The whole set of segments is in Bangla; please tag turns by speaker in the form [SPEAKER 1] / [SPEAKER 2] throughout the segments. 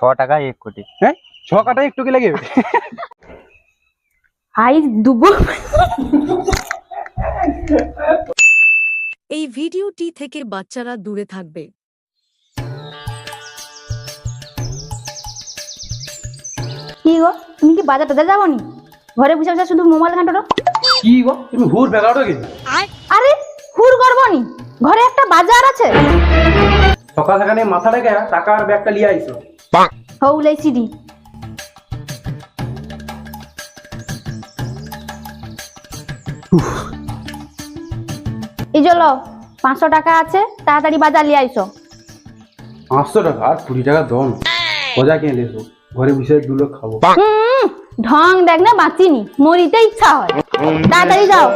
[SPEAKER 1] টাকা 1 কোটি।
[SPEAKER 2] হ্যাঁ 6 কাটায় একটু কি লাগে?
[SPEAKER 3] আই দুবো।
[SPEAKER 4] এই ভিডিওটি থেকে বাচ্চারা দূরে থাকবে।
[SPEAKER 3] কি গো তুমি কি বাজার টাজার যাবো নি? ঘরে বসে বসে শুধু মোবাইল ঘাঁটো।
[SPEAKER 2] কি গো তুমি হুর বেগাড়ো গেলি?
[SPEAKER 3] আরে হুর করবো নি, ঘরে একটা বাজার আছে।
[SPEAKER 2] সকাল সকালে মাথা রেখে টাকা আর ব্যাগটা লিয়ে আইছো।
[SPEAKER 3] হউ লাইছি দি। এই চলো 500 টাকা আছে, তাড়াতাড়ি বাজার লিয়ে আইসো।
[SPEAKER 2] 500 টাকা আর 20 টাকা দন মজা কিনে লেছো, ঘরে বসে দুলো খাবো।
[SPEAKER 3] ঢং দেখ না, বাঁচিনি, মরিতে ইচ্ছা হয়। তাড়াতাড়ি যাও।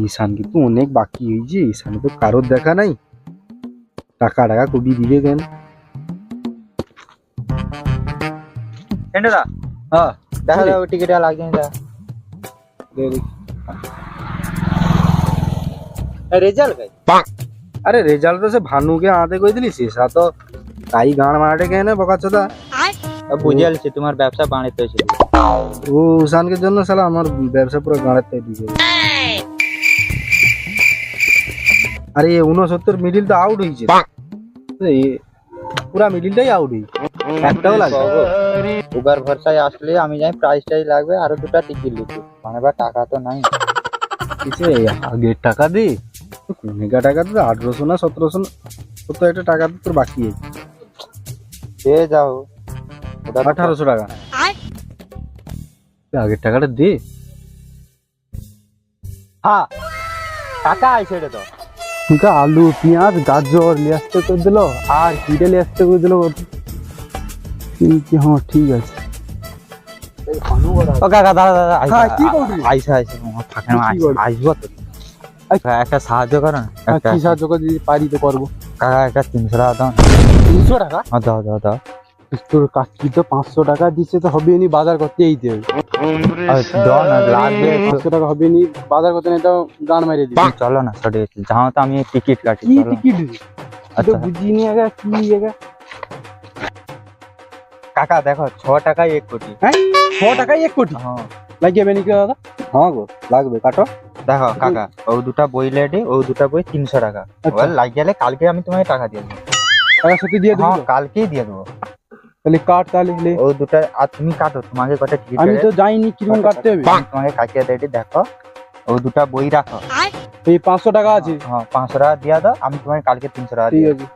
[SPEAKER 5] ঈশান কিন্তু অনেক বাকি হয়েছে, ঈশানে তো কারোর দেখা নাই। টাকা কবি দিবে কেন?
[SPEAKER 1] এন্ডা
[SPEAKER 5] হ্যাঁ
[SPEAKER 1] দেখা দাও টিকিটটা লাগছে না। রেজাল্ট ভাই
[SPEAKER 5] আরে রেজাল্ট তো সে ভানুকে আতে কই দিলি, শেষা তো তাই গান মারাটে কেন বকাচোদা।
[SPEAKER 1] বুঝে আলছি তোমার ব্যবসা বাড়িতে হয়েছিল।
[SPEAKER 5] ও ঈশানকে জন্য সালা আমার ব্যবসা পুরো গাঁড়াতে দিবে। আরে 69 মিডিল তো আউট হয়েছে, পুরা মিডিলটাই আউট হয়েছে, একটাও লাগবে।
[SPEAKER 1] উবার ভরসায় আসলে আমি জানি প্রাইসটাই লাগবে, আরো 2টা টিকিট লিখি, মানে বা টাকা তো নাই।
[SPEAKER 5] কিছু আগের টাকা দি, কোনেকা টাকা তো 1800 না 1700 কত একটা টাকা তো তোর বাকি আছে।
[SPEAKER 1] দিয়ে যাও
[SPEAKER 5] 1800 টাকা আগের টাকাটা দে।
[SPEAKER 1] হ্যাঁ টাকা আইছে রে তো।
[SPEAKER 5] আলু পেঁয়াজ গাজর নিয়ে আসতে করে দিল, আর কিটা নিয়ে আসতে করে দিল। হ্যাঁ ঠিক আছে।
[SPEAKER 1] ও কাকা দাদা দাদা
[SPEAKER 5] হ্যাঁ, কি করবি?
[SPEAKER 1] আইসা থাকে না,
[SPEAKER 5] কি করবি?
[SPEAKER 1] আইসবো তো। একটা সাহায্য করো না,
[SPEAKER 5] কি সাহায্য করে দিতে পারি তো করবো।
[SPEAKER 1] কাকা একটা 300 টাকা দাও।
[SPEAKER 5] 300 টাকা?
[SPEAKER 1] দাও দাও দাও।
[SPEAKER 5] তোর কাকি তো 500 টাকা দিচ্ছে, তো হবে নি, বাজার করতে এইতে হবে।
[SPEAKER 1] দাও না, লাগবে
[SPEAKER 5] 500 টাকা হবে নি, বাজার করতে না তো গান মারিয়ে দিবি।
[SPEAKER 1] চলো না সরি, যাও তো আমি টিকিট কাটি।
[SPEAKER 5] কি
[SPEAKER 1] চলো।
[SPEAKER 5] টিকিট?
[SPEAKER 1] আচ্ছা
[SPEAKER 5] বুঝিনি আগে কি জায়গা।
[SPEAKER 1] কাকা দেখো 6 টাকায় 1 কোটি।
[SPEAKER 5] হ্যাঁ 6 টাকায় 1 কোটি
[SPEAKER 1] হ্যাঁ
[SPEAKER 5] লাগিয়ে বেনি কি দাদা? হ্যাঁ গো লাগবে, কাটো।
[SPEAKER 1] দেখো কাকা, ও 2টা বই লেডি, ও 2টা বই 300 টাকা।
[SPEAKER 5] আচ্ছা।
[SPEAKER 1] লাগ গেলে কালকে আমি তোমাকে টাকা দিয়ে দেবো।
[SPEAKER 5] টাকা সত্যি দিয়ে দিবি
[SPEAKER 1] হ্যাঁ
[SPEAKER 5] তো?
[SPEAKER 1] কালকেই দিয়ে দেবো।
[SPEAKER 5] তাহলে কাট তাহলে লে।
[SPEAKER 1] ও 2টা আর তুমি কাটো, তোমাকে কটা টিকিট
[SPEAKER 5] আমি তো যাইনি, কিরকম কাটতে হবে?
[SPEAKER 1] তোমাকে কাটিয়ে দেয়, দেখো ও 2টা বই রাখো।
[SPEAKER 5] এই 500 টাকা আছে।
[SPEAKER 1] হ্যাঁ 500 টাকা দিয়ে দাও, আমি তোমাকে কালকে 300 টাকা
[SPEAKER 5] ঠিক
[SPEAKER 1] দিয়ে
[SPEAKER 5] আছে।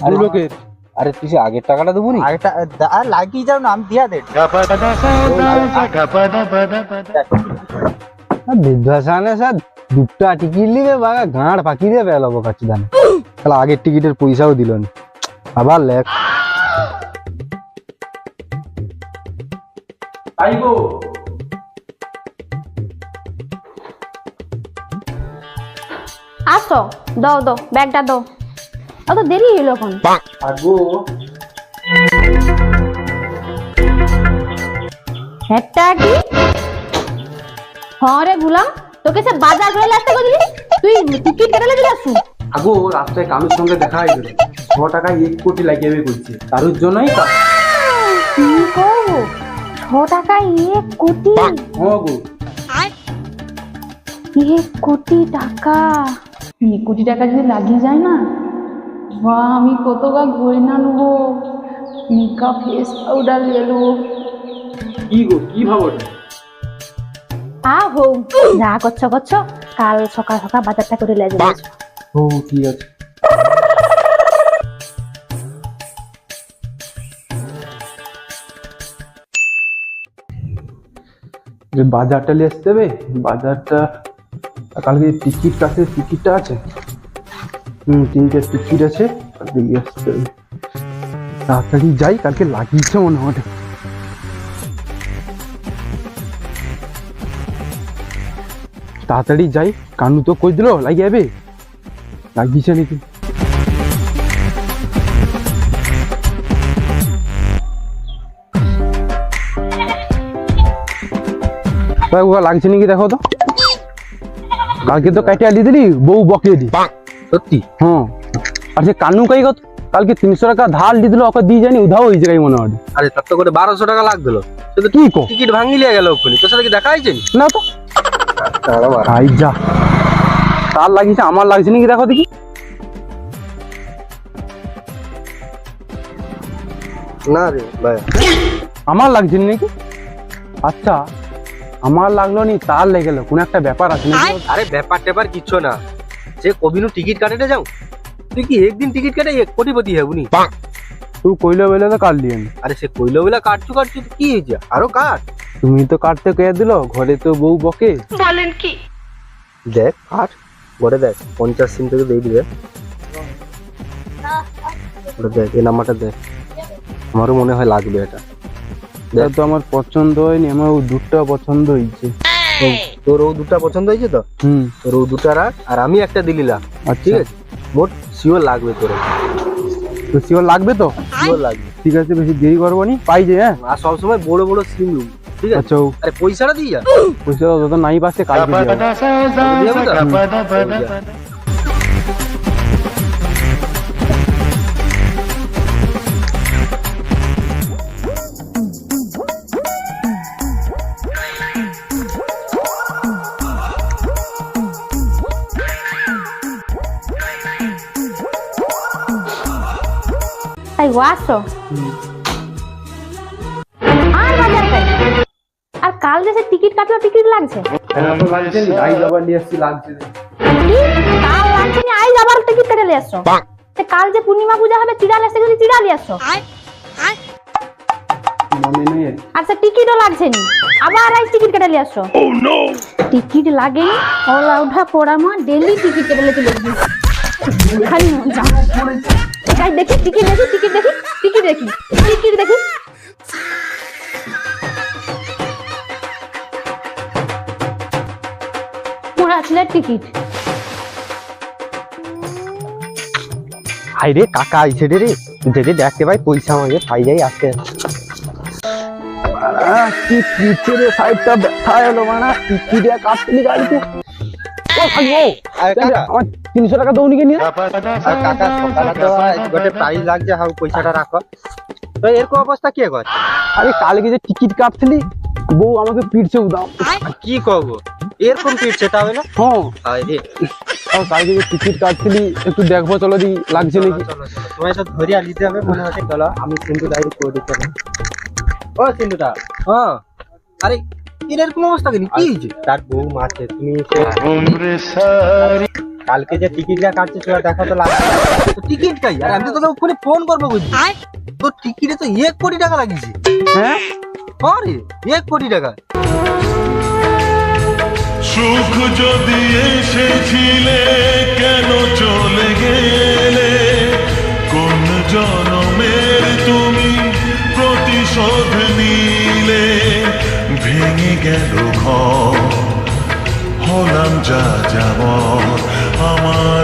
[SPEAKER 5] দু লোকের। আরে তুই আগের টাকাটা দেবো নি?
[SPEAKER 1] আরেকটা আর লাগিয়ে যাও না, আমি দিয়ে দেব।
[SPEAKER 5] বিদ্যাসানে স্যার 2টা টিকিট নিবে, বাগা গাঁড় পাকি দিয়ে বেলাবো কাছে দানে। তাহলে আগের টিকিটের পয়সাও দিল না, আবার লেখ।
[SPEAKER 2] আইগো
[SPEAKER 3] আসো, দাও দাও ব্যাগটা দাও। অত দেরি হইলো এখন।
[SPEAKER 2] আগো
[SPEAKER 3] হেডটা কি? হ্যাঁ রে গুলাম, তোকে সে বাজার করে আসতে কইলি, তুই টিকিট কেটে দিলি আসু।
[SPEAKER 2] আগো রাস্তায় কানুর সঙ্গে দেখা হয়ে গেল, 6 টাকায় 1 কোটি লাগিয়ে করছে, তার জন্যই তা।
[SPEAKER 3] কি করবো? 6 টাকায় 1 কোটি?
[SPEAKER 2] হ্যাঁ গো
[SPEAKER 3] 1 কোটি টাকা। 1 কোটি টাকা যদি লাগিয়ে যায় না, বা আমি কত গা গয়না নেবো, মেকআপ ফেস পাউডার নিয়ে নেবো।
[SPEAKER 2] কি গো কি ভাবটা?
[SPEAKER 3] হো যা করছো করছো, কাল সকাল সকাল বাজারটা করে লে যাবো।
[SPEAKER 2] ও ঠিক আছে। যে বাজারটা নিয়ে আসতে হবে, বাজারটা কালকে টিকিট কাটে, টিকিটটা আছে। 3টে টিকিট আছে, কালকে নিয়ে আসতে হবে। তাড়াতাড়ি যাই, কালকে লাগিয়েছে মনে হয়। তাড়াতাড়ি যাই, কানু তো কই দিল লাগিয়ে যাবে, লাগিয়েছে নাকি। ভাই ওগুলো লাগছে নাকি দেখো তো। কালকে তো কাটিয়ে দিয়ে দিলি, বউ বকিয়ে দি।
[SPEAKER 5] সত্যি?
[SPEAKER 2] হ্যাঁ। আর সে কানু কাই কত কালকে 300 টাকা ধার দিয়ে দিল, ওকে দিয়ে জানি উধাও হয়েছে গাই মনে হয়।
[SPEAKER 5] আরে তার তো করে 1200 টাকা লাগছিল। সে তো
[SPEAKER 2] কি কো
[SPEAKER 5] টিকিট ভাঙি লিয়ে গেল ওখানে, তোর সাথে কি দেখা হয়েছে?
[SPEAKER 2] না তো। ভাই যা, তার লাগিয়েছে, আমার লাগছে নাকি দেখো দেখি।
[SPEAKER 5] না রে ভাই,
[SPEAKER 2] আমার লাগছে নাকি? আচ্ছা, আমার লাগলো নি, তার লেগে গেল, কোন একটা ব্যাপার আছে নাকি?
[SPEAKER 5] আরে ব্যাপার ট্যাপার কিচ্ছু না, যে কবিনু টিকিট কাটে যাও, তুই কি একদিন টিকিট কাটে 1 কোটিপতি হবুনি?
[SPEAKER 2] তুই কইলো বলে তো কাটলি আমি।
[SPEAKER 5] আরে সে কইলো বলে কাটছু কাটছু তো কি হয়েছে, আরো কাট।
[SPEAKER 2] তুমি তো কাটতে কে দিল, ঘরে তো বউ বকে।
[SPEAKER 5] দেখ কাট, ঘরে দেখ 50 সিম থেকে দিয়ে দিবে। ওটা দেখ, এই নাম্বারটা দেখ, আমারও মনে হয় লাগবে এটা।
[SPEAKER 2] এটা তো আমার পছন্দ হয়নি, আমার ও দুধটা পছন্দ হয়েছে।
[SPEAKER 5] তোর ও দুটা পছন্দ হয়েছে তো? তোর ও দুটা রাখ, আর আমি একটা দিলিলাম। ঠিক আছে, মোট শিওর লাগবে তোর।
[SPEAKER 2] তো শিওর লাগবে তো?
[SPEAKER 5] শিওর লাগবে।
[SPEAKER 2] ঠিক আছে, বেশি দেরি করবো নি, পাই যে। হ্যাঁ,
[SPEAKER 5] আর সবসময় বড় বড় সিম লুম, ঠিক আছে?
[SPEAKER 2] আচ্ছা,
[SPEAKER 5] আরে পয়সাটা দিয়ে যা।
[SPEAKER 2] পয়সা যত নাই পাচ্ছে কালকে দিয়ে যাবো।
[SPEAKER 5] দিয়ে যাবো তো?
[SPEAKER 3] তাই আসো আর বাজার কাই। আর কাল যে সে টিকিট কাটলো, টিকিট লাগছে
[SPEAKER 2] আই যাবার নিয়ে আসছি, লাগছে।
[SPEAKER 3] কি? কাল লাগছে নি, আই যাবার টিকিট কেটে নিয়ে আসছো। সে কাল যে পূর্ণিমা পূজা হবে, চিড়াল এসে যদি চিড়া নিয়ে আসছো।
[SPEAKER 2] মনে নেই।
[SPEAKER 3] আর সে টিকিটও লাগছে নি, আবার আই টিকিট কেটে নিয়ে আসছো। টিকিট লাগে ওলা উঠা পড়া মা ডেলি টিকিট কেটে নিয়ে চলে যাবি। খালি যা গাই দেখি, টিকিট দেখি, টিকিট দেখি, টিকিট দেখি, টিকিট দেখি। মোরা ছেলের টিকিট।
[SPEAKER 5] হাই রে কাকা আইছে রে, যদি দেখতে ভাই পয়সা আমাকে পাই যাই আসতে।
[SPEAKER 2] কি পিছের সাইডটা ব্যথা এলো, মানে টিকিট কাটলি গাড়িতে। ও ভাই, আমার 300 টাকা দৌনি কে নিয়ে।
[SPEAKER 1] কাকা সকালে তো গোটে প্রাইজ লাগছে, হাউ পয়সাটা রাখো। তো এরকম অবস্থা কে করে?
[SPEAKER 2] আরে কালকে যে টিকিট কাটছিলি, বউ আমাকে পিটছে উদাও।
[SPEAKER 1] কি করবো, এরকম পিটছে তাহলে না?
[SPEAKER 2] হ্যাঁ,
[SPEAKER 1] আরে
[SPEAKER 2] আর কালকে যে টিকিট কাটছিলি, একটু দেখবো চলো দি লাগছে নাকি।
[SPEAKER 1] তোমায় তো ধরিয়া নিতে হবে মনে হচ্ছে। চলো আমি সিন্ধু ডাইরেক্ট করে দিতে হবে। ও সিন্ধুটা,
[SPEAKER 5] হ্যাঁ, আরে এরকম অবস্থা কেন, কি হয়েছে?
[SPEAKER 1] তার বউ মারছে, তুমি কালকে যে টিকিটটা কাটছে সেটা দেখা তো লাগছে।
[SPEAKER 5] টিকিট কাই, আর আমি তো তোকে ওখানে ফোন করবো বুঝলি। তোর টিকিটে তো 1 কোটি টাকা লাগিয়েছে।
[SPEAKER 2] হ্যাঁ,
[SPEAKER 5] আরে 1 কোটি টাকা।
[SPEAKER 6] সুখ যদি এসেছিলে কেন চলে গেলে, কোন জনমের তুমি প্রতিশোধ নিলে, ভেঙে গেল ঘর, হলাম যা যাবর আমার।